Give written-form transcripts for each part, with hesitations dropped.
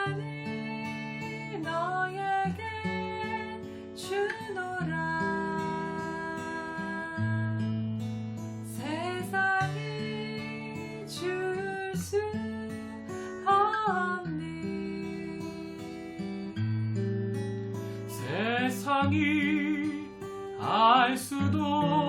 평안을 너에게 주노라. 세상이 줄 수 없는, 세상이 알 수도 없는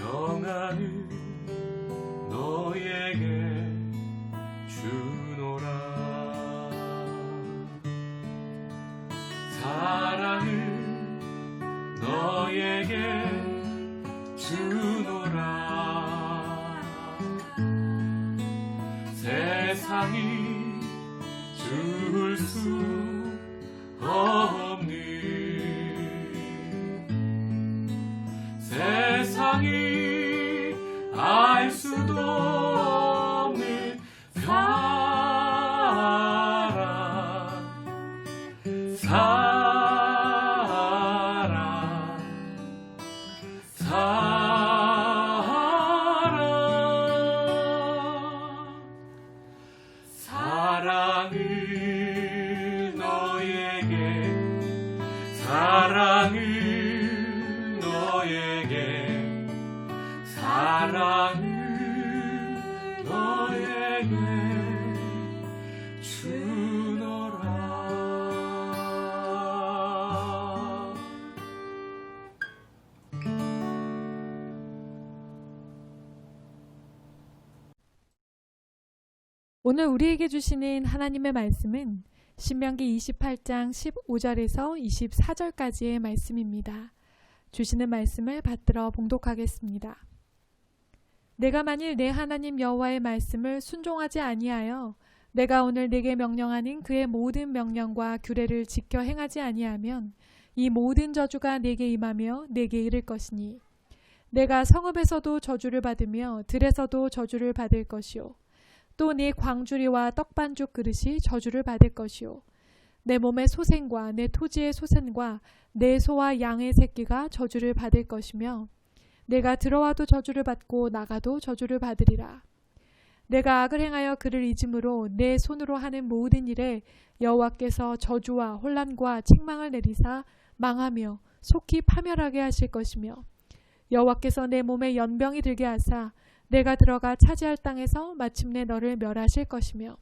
평안을 너에게 주노라. 사랑을 너에게 주노라. 세상이 줄 수 없는, 세상이 알 수도 없는 사랑을 너에게 주노라. 오늘 우리에게 주시는 하나님의 말씀은 신명기 28장 15절에서 24절까지의 말씀입니다. 주시는 말씀을 받들어 봉독하겠습니다. 내가 만일 내 하나님 여호와의 말씀을 순종하지 아니하여 내가 오늘 네게 명령하는 그의 모든 명령과 규례를 지켜 행하지 아니하면 이 모든 저주가 네게 임하며 네게 이를 것이니 내가 성읍에서도 저주를 받으며 들에서도 저주를 받을 것이요 또 네 광주리와 떡반죽 그릇이 저주를 받을 것이요 내 몸의 소생과 내 토지의 소생과 내 소와 양의 새끼가 저주를 받을 것이며 내가 들어와도 저주를 받고 나가도 저주를 받으리라. 내가 악을 행하여 그를 잊음으로 내 손으로 하는 모든 일에 여호와께서 저주와 혼란과 책망을 내리사 망하며 속히 파멸하게 하실 것이며 여호와께서 내 몸에 연병이 들게 하사 내가 들어가 차지할 땅에서 마침내 너를 멸하실 것이며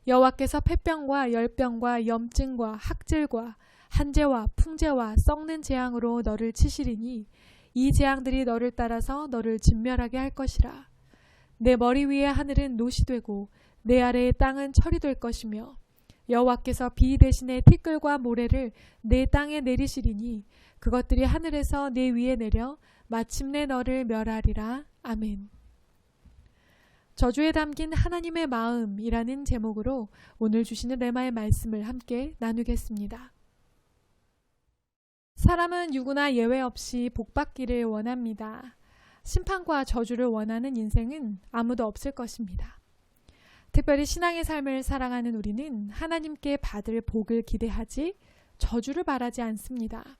여호와께서 폐병과 열병과 염증과 학질과 한재와 풍재와 썩는 재앙으로 너를 치시리니 이 재앙들이 너를 따라서 너를 진멸하게 할 것이라. 내 머리 위에 하늘은 노시 되고 내 아래의 땅은 철이 될 것이며 여호와께서 비 대신에 티끌과 모래를 내 땅에 내리시리니 그것들이 하늘에서 내 위에 내려 마침내 너를 멸하리라. 아멘. 저주에 담긴 하나님의 마음이라는 제목으로 오늘 주시는 레마의 말씀을 함께 나누겠습니다. 사람은 누구나 예외 없이 복받기를 원합니다. 심판과 저주를 원하는 인생은 아무도 없을 것입니다. 특별히 신앙의 삶을 살아가는 우리는 하나님께 받을 복을 기대하지 저주를 바라지 않습니다.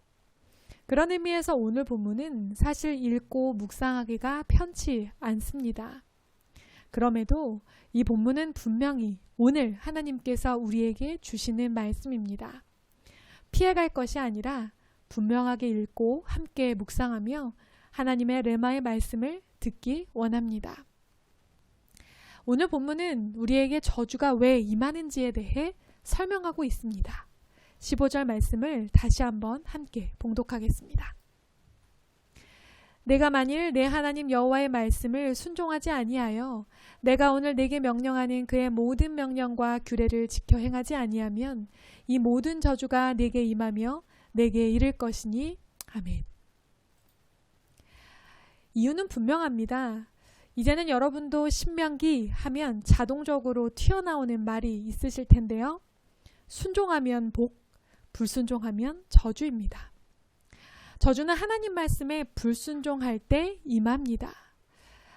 그런 의미에서 오늘 본문은 사실 읽고 묵상하기가 편치 않습니다. 그럼에도 이 본문은 분명히 오늘 하나님께서 우리에게 주시는 말씀입니다. 피해갈 것이 아니라 분명하게 읽고 함께 묵상하며 하나님의 레마의 말씀을 듣기 원합니다. 오늘 본문은 우리에게 저주가 왜 임하는지에 대해 설명하고 있습니다. 15절 말씀을 다시 한번 함께 봉독하겠습니다. 내가 만일 내 하나님 여호와의 말씀을 순종하지 아니하여 내가 오늘 네게 명령하는 그의 모든 명령과 규례를 지켜 행하지 아니하면 이 모든 저주가 네게 임하며 네게 이를 것이니 아멘. 이유는 분명합니다. 이제는 여러분도 신명기 하면 자동적으로 튀어나오는 말이 있으실 텐데요. 순종하면 복, 불순종하면 저주입니다. 저주는 하나님 말씀에 불순종할 때 임합니다.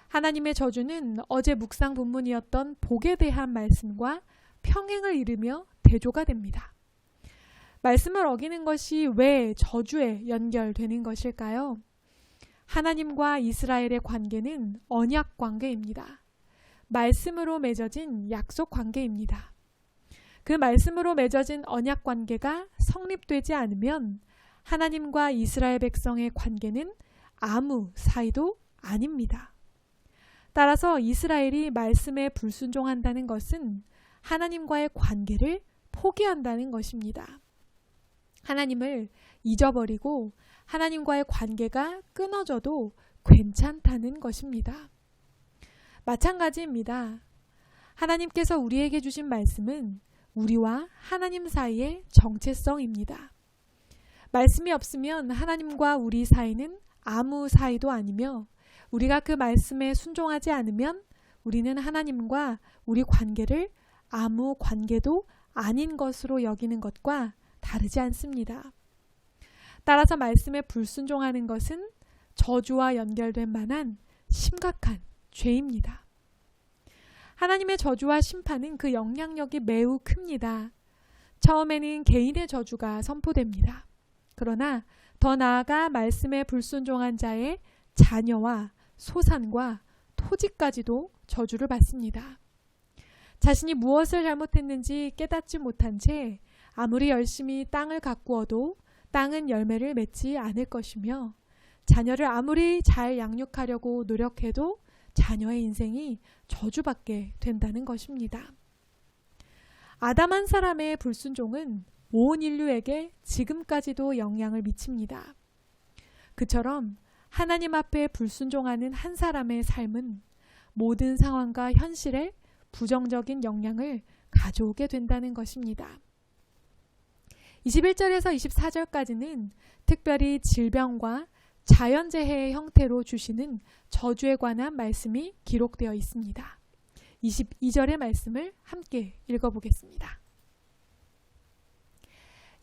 하나님의 저주는 어제 묵상 본문이었던 복에 대한 말씀과 평행을 이루며 대조가 됩니다. 말씀을 어기는 것이 왜 저주에 연결되는 것일까요? 하나님과 이스라엘의 관계는 언약 관계입니다. 말씀으로 맺어진 약속 관계입니다. 그 말씀으로 맺어진 언약 관계가 성립되지 않으면 하나님과 이스라엘 백성의 관계는 아무 사이도 아닙니다. 따라서 이스라엘이 말씀에 불순종한다는 것은 하나님과의 관계를 포기한다는 것입니다. 하나님을 잊어버리고 하나님과의 관계가 끊어져도 괜찮다는 것입니다. 마찬가지입니다. 하나님께서 우리에게 주신 말씀은 우리와 하나님 사이의 정체성입니다. 말씀이 없으면 하나님과 우리 사이는 아무 사이도 아니며 우리가 그 말씀에 순종하지 않으면 우리는 하나님과 우리 관계를 아무 관계도 아닌 것으로 여기는 것과 다르지 않습니다. 따라서 말씀에 불순종하는 것은 저주와 연결된 만한 심각한 죄입니다. 하나님의 저주와 심판은 그 영향력이 매우 큽니다. 처음에는 개인의 저주가 선포됩니다. 그러나 더 나아가 말씀에 불순종한 자의 자녀와 소산과 토지까지도 저주를 받습니다. 자신이 무엇을 잘못했는지 깨닫지 못한 채 아무리 열심히 땅을 가꾸어도 땅은 열매를 맺지 않을 것이며 자녀를 아무리 잘 양육하려고 노력해도 자녀의 인생이 저주받게 된다는 것입니다. 아담 한 사람의 불순종은 온 인류에게 지금까지도 영향을 미칩니다. 그처럼 하나님 앞에 불순종하는 한 사람의 삶은 모든 상황과 현실에 부정적인 영향을 가져오게 된다는 것입니다. 21절에서 24절까지는 특별히 질병과 자연재해의 형태로 주시는 저주에 관한 말씀이 기록되어 있습니다. 22절의 말씀을 함께 읽어보겠습니다.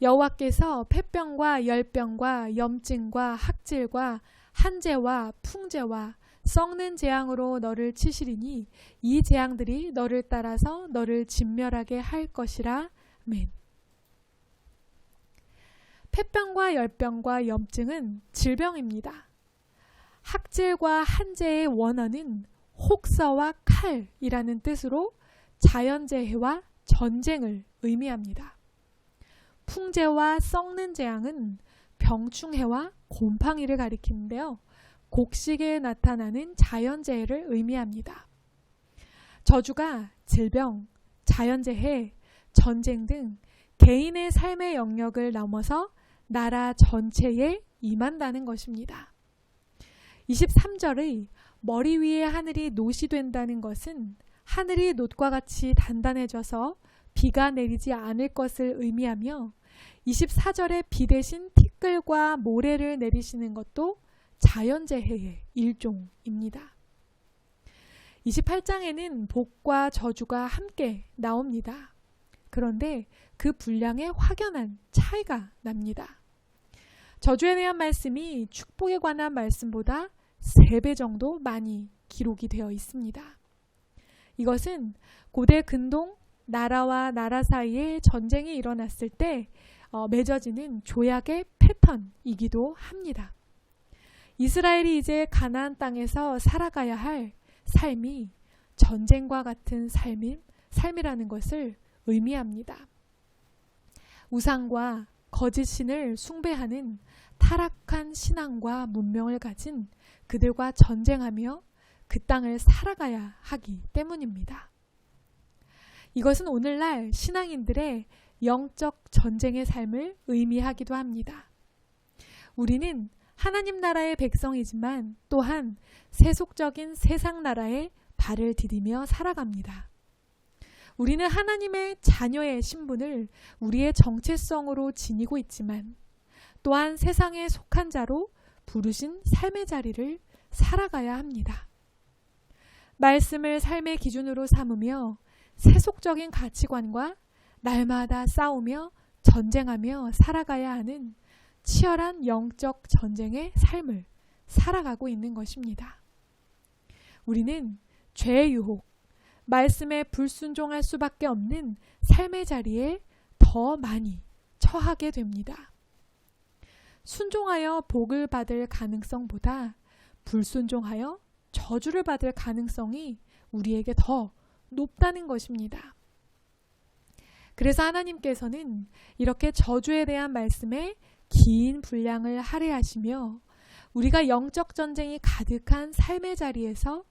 여호와께서 폐병과 열병과 염증과 학질과 한재와 풍재와 썩는 재앙으로 너를 치시리니 이 재앙들이 너를 따라서 너를 진멸하게 할 것이라. 아멘. 폐병과 열병과 염증은 질병입니다. 학질과 한재의 원어는 혹서와 칼이라는 뜻으로 자연재해와 전쟁을 의미합니다. 풍재와 썩는 재앙은 병충해와 곰팡이를 가리키는데요. 곡식에 나타나는 자연재해를 의미합니다. 저주가 질병, 자연재해, 전쟁 등 개인의 삶의 영역을 넘어서 나라 전체에 임한다는 것입니다. 23절의 머리 위에 하늘이 놋이 된다는 것은 하늘이 놋과 같이 단단해져서 비가 내리지 않을 것을 의미하며 24절에 비 대신 티끌과 모래를 내리시는 것도 자연재해의 일종입니다. 28장에는 복과 저주가 함께 나옵니다. 그런데 그 분량에 확연한 차이가 납니다. 저주에 대한 말씀이 축복에 관한 말씀보다 3배 정도 많이 기록이 되어 있습니다. 이것은 고대 근동 나라와 나라 사이에 전쟁이 일어났을 때 맺어지는 조약의 패턴이기도 합니다. 이스라엘이 이제 가나안 땅에서 살아가야 할 삶이 전쟁과 같은 삶이라는 것을 의미합니다. 우상과 거짓 신을 숭배하는 타락한 신앙과 문명을 가진 그들과 전쟁하며 그 땅을 살아가야 하기 때문입니다. 이것은 오늘날 신앙인들의 영적 전쟁의 삶을 의미하기도 합니다. 우리는 하나님 나라의 백성이지만 또한 세속적인 세상 나라에 발을 디디며 살아갑니다. 우리는 하나님의 자녀의 신분을 우리의 정체성으로 지니고 있지만 또한 세상에 속한 자로 부르신 삶의 자리를 살아가야 합니다. 말씀을 삶의 기준으로 삼으며 세속적인 가치관과 날마다 싸우며 전쟁하며 살아가야 하는 치열한 영적 전쟁의 삶을 살아가고 있는 것입니다. 우리는 죄의 유혹, 말씀에 불순종할 수밖에 없는 삶의 자리에 더 많이 처하게 됩니다. 순종하여 복을 받을 가능성보다 불순종하여 저주를 받을 가능성이 우리에게 더 높다는 것입니다. 그래서 하나님께서는 이렇게 저주에 대한 말씀에 긴 분량을 할애하시며 우리가 영적 전쟁이 가득한 삶의 자리에서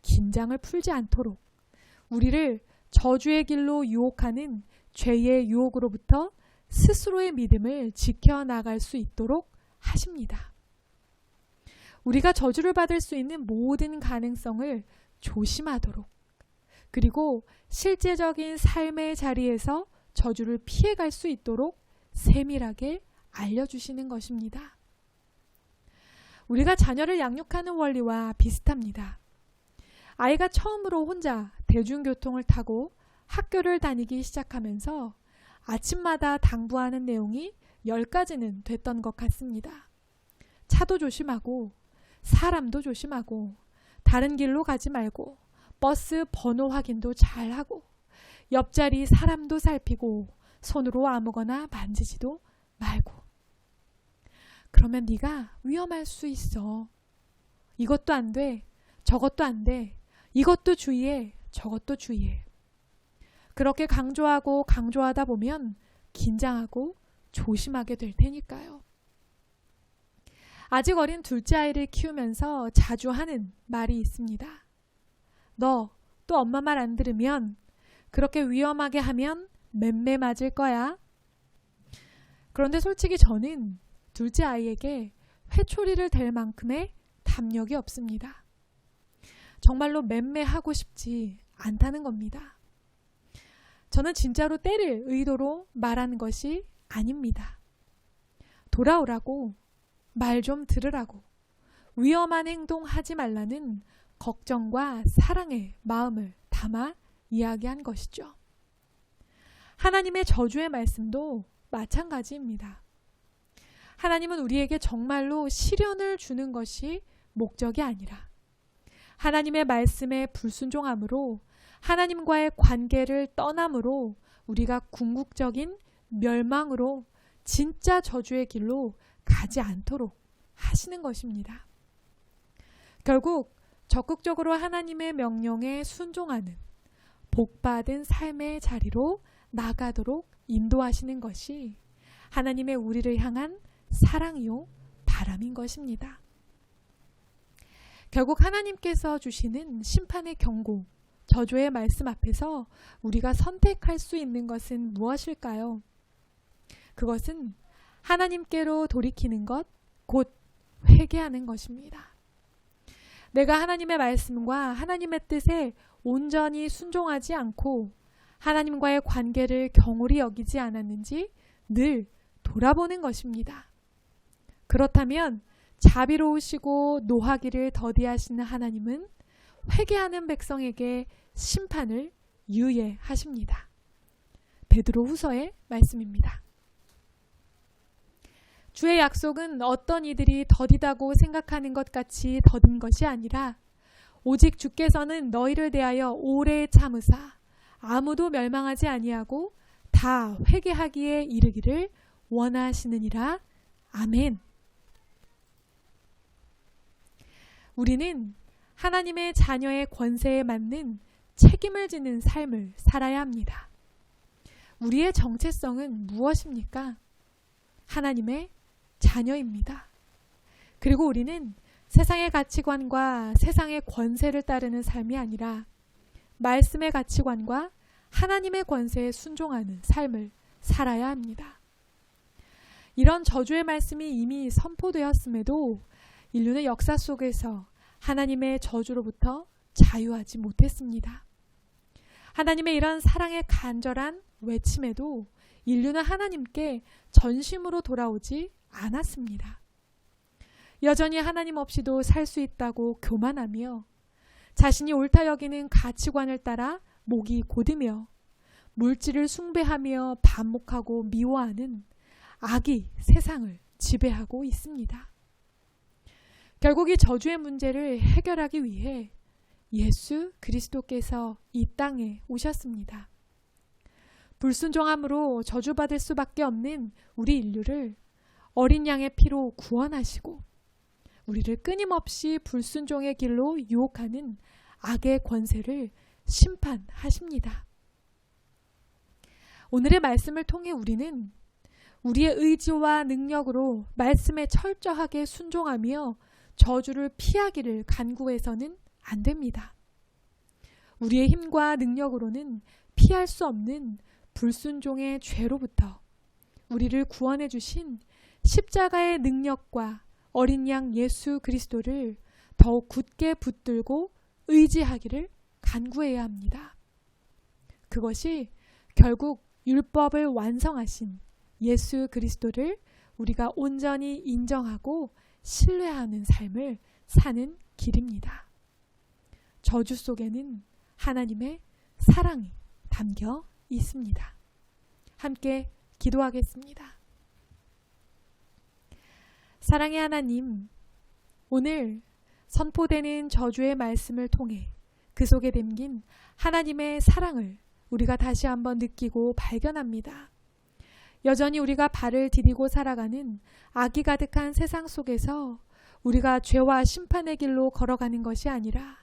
긴장을 풀지 않도록 우리를 저주의 길로 유혹하는 죄의 유혹으로부터 스스로의 믿음을 지켜나갈 수 있도록 하십니다. 우리가 저주를 받을 수 있는 모든 가능성을 조심하도록, 그리고 실제적인 삶의 자리에서 저주를 피해갈 수 있도록 세밀하게 알려주시는 것입니다. 우리가 자녀를 양육하는 원리와 비슷합니다. 아이가 처음으로 혼자 대중교통을 타고 학교를 다니기 시작하면서 아침마다 당부하는 내용이 10가지는 됐던 것 같습니다. 차도 조심하고, 사람도 조심하고, 다른 길로 가지 말고, 버스 번호 확인도 잘하고, 옆자리 사람도 살피고, 손으로 아무거나 만지지도 말고. 그러면 네가 위험할 수 있어. 이것도 안 돼, 저것도 안 돼, 이것도 주의해, 저것도 주의해. 그렇게 강조하고 강조하다 보면 긴장하고 조심하게 될 테니까요. 아직 어린 둘째 아이를 키우면서 자주 하는 말이 있습니다. 너 또 엄마 말 안 들으면, 그렇게 위험하게 하면 맴매 맞을 거야. 그런데 솔직히 저는 둘째 아이에게 회초리를 댈 만큼의 담력이 없습니다. 정말로 맴매하고 싶지 않다는 겁니다. 저는 진짜로 때릴 의도로 말하는 것이 아닙니다. 돌아오라고, 말 좀 들으라고, 위험한 행동 하지 말라는 걱정과 사랑의 마음을 담아 이야기한 것이죠. 하나님의 저주의 말씀도 마찬가지입니다. 하나님은 우리에게 정말로 시련을 주는 것이 목적이 아니라 하나님의 말씀에 불순종함으로 하나님과의 관계를 떠남으로 우리가 궁극적인 멸망으로 진짜 저주의 길로 가지 않도록 하시는 것입니다. 결국 적극적으로 하나님의 명령에 순종하는 복받은 삶의 자리로 나가도록 인도하시는 것이 하나님의 우리를 향한 사랑이요 바람인 것입니다. 결국 하나님께서 주시는 심판의 경고, 저주의 말씀 앞에서 우리가 선택할 수 있는 것은 무엇일까요? 그것은 하나님께로 돌이키는 것, 곧 회개하는 것입니다. 내가 하나님의 말씀과 하나님의 뜻에 온전히 순종하지 않고 하나님과의 관계를 경홀히 여기지 않았는지 늘 돌아보는 것입니다. 그렇다면 자비로우시고 노하기를 더디하시는 하나님은 회개하는 백성에게 심판을 유예하십니다. 베드로후서의 말씀입니다. 주의 약속은 어떤 이들이 더디다고 생각하는 것 같이 더딘 것이 아니라 오직 주께서는 너희를 대하여 오래 참으사 아무도 멸망하지 아니하고 다 회개하기에 이르기를 원하시느니라. 아멘. 우리는 하나님의 자녀의 권세에 맞는 책임을 지는 삶을 살아야 합니다. 우리의 정체성은 무엇입니까? 하나님의 자녀입니다. 그리고 우리는 세상의 가치관과 세상의 권세를 따르는 삶이 아니라 말씀의 가치관과 하나님의 권세에 순종하는 삶을 살아야 합니다. 이런 저주의 말씀이 이미 선포되었음에도 인류는 역사 속에서 하나님의 저주로부터 자유하지 못했습니다. 하나님의 이런 사랑의 간절한 외침에도 인류는 하나님께 전심으로 돌아오지 않았습니다. 여전히 하나님 없이도 살 수 있다고 교만하며 자신이 옳다 여기는 가치관을 따라 목이 곧으며 물질을 숭배하며 반목하고 미워하는 악이 세상을 지배하고 있습니다. 결국 이 저주의 문제를 해결하기 위해 예수 그리스도께서 이 땅에 오셨습니다. 불순종함으로 저주받을 수밖에 없는 우리 인류를 어린 양의 피로 구원하시고 우리를 끊임없이 불순종의 길로 유혹하는 악의 권세를 심판하십니다. 오늘의 말씀을 통해 우리는 우리의 의지와 능력으로 말씀에 철저하게 순종하며 저주를 피하기를 간구해서는 안 됩니다. 우리의 힘과 능력으로는 피할 수 없는 불순종의 죄로부터 우리를 구원해 주신 십자가의 능력과 어린 양 예수 그리스도를 더욱 굳게 붙들고 의지하기를 간구해야 합니다. 그것이 결국 율법을 완성하신 예수 그리스도를 우리가 온전히 인정하고 신뢰하는 삶을 사는 길입니다. 저주 속에는 하나님의 사랑이 담겨 있습니다. 함께 기도하겠습니다. 사랑의 하나님, 오늘 선포되는 저주의 말씀을 통해 그 속에 담긴 하나님의 사랑을 우리가 다시 한번 느끼고 발견합니다. 여전히 우리가 발을 디디고 살아가는 악이 가득한 세상 속에서 우리가 죄와 심판의 길로 걸어가는 것이 아니라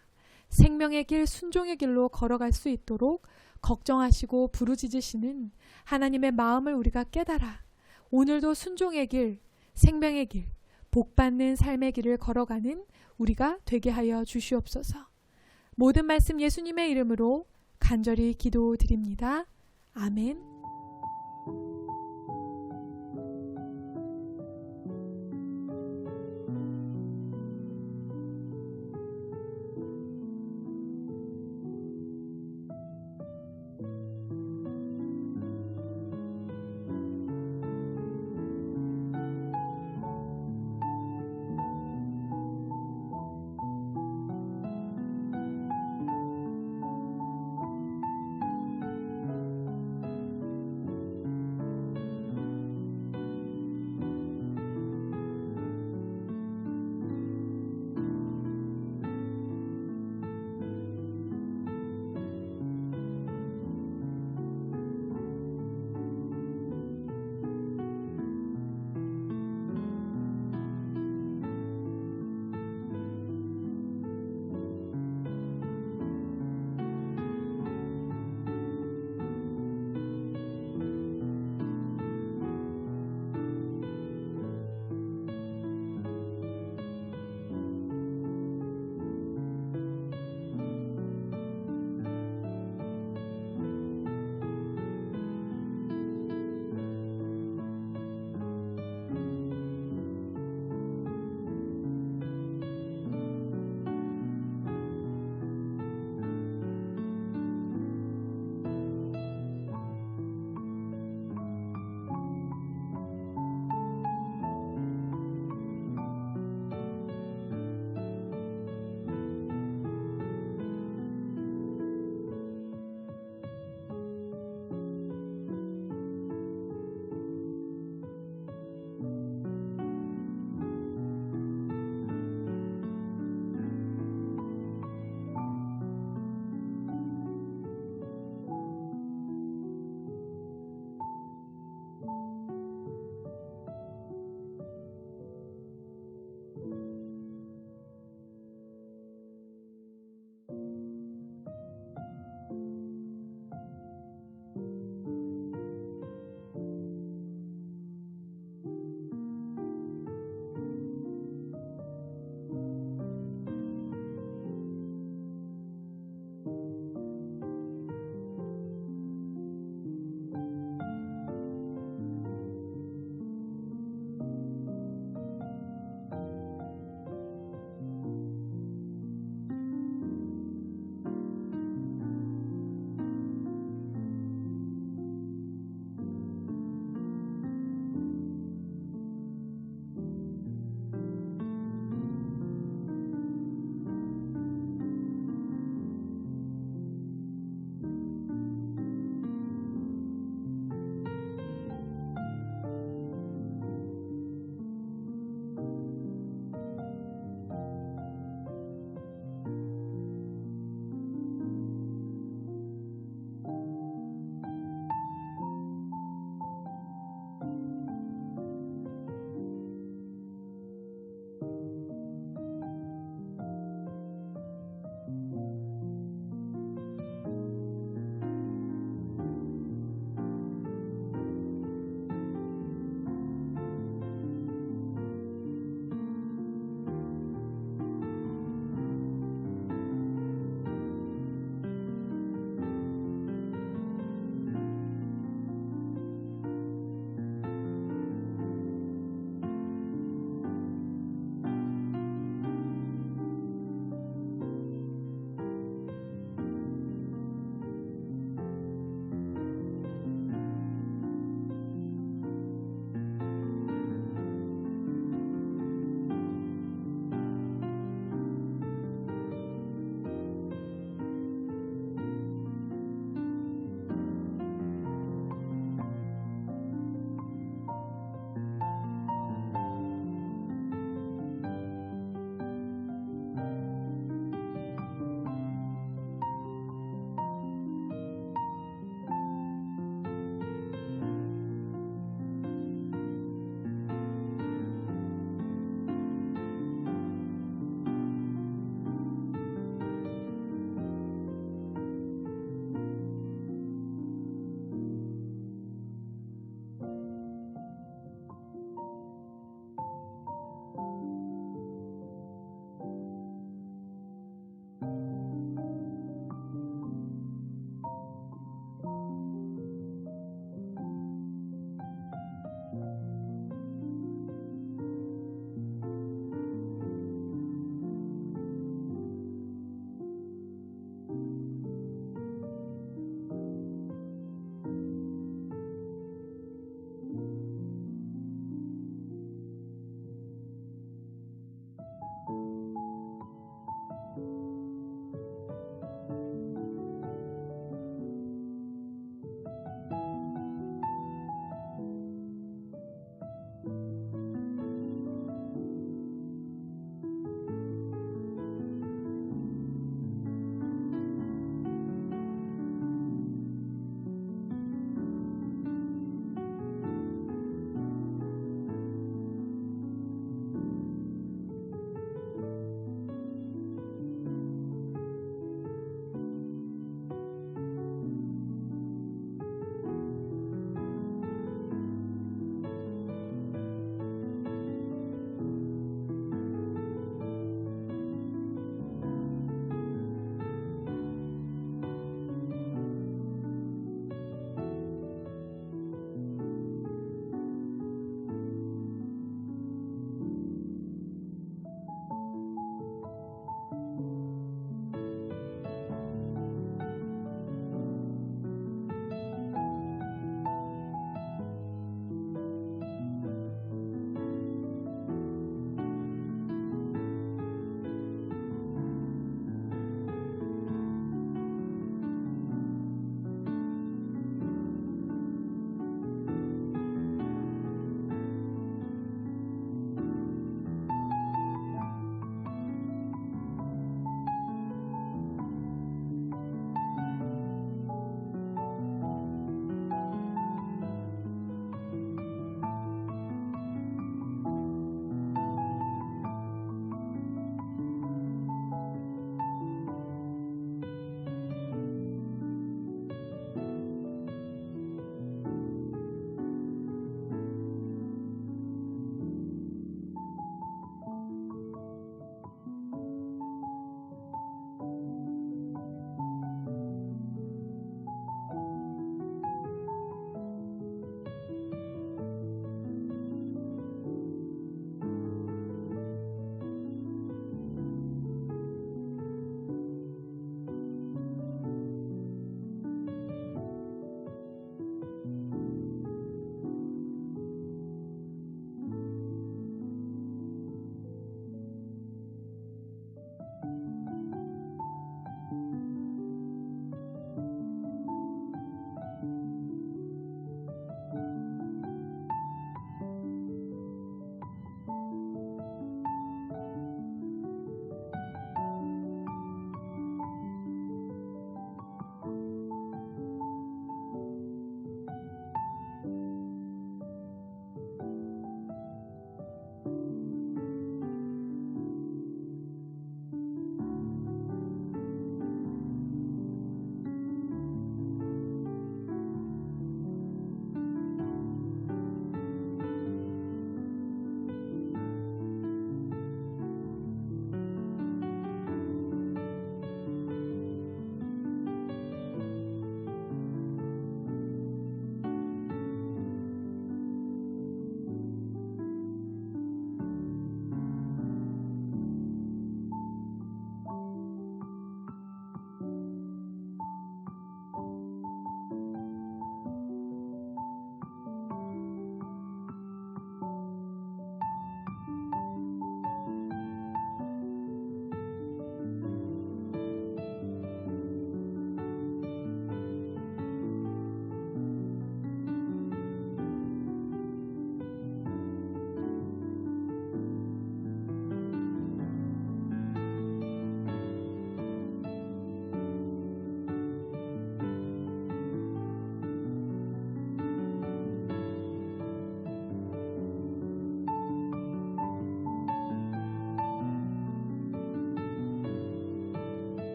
생명의 길, 순종의 길로 걸어갈 수 있도록 걱정하시고 부르짖으시는 하나님의 마음을 우리가 깨달아 오늘도 순종의 길, 생명의 길, 복받는 삶의 길을 걸어가는 우리가 되게 하여 주시옵소서. 모든 말씀 예수님의 이름으로 간절히 기도드립니다. 아멘.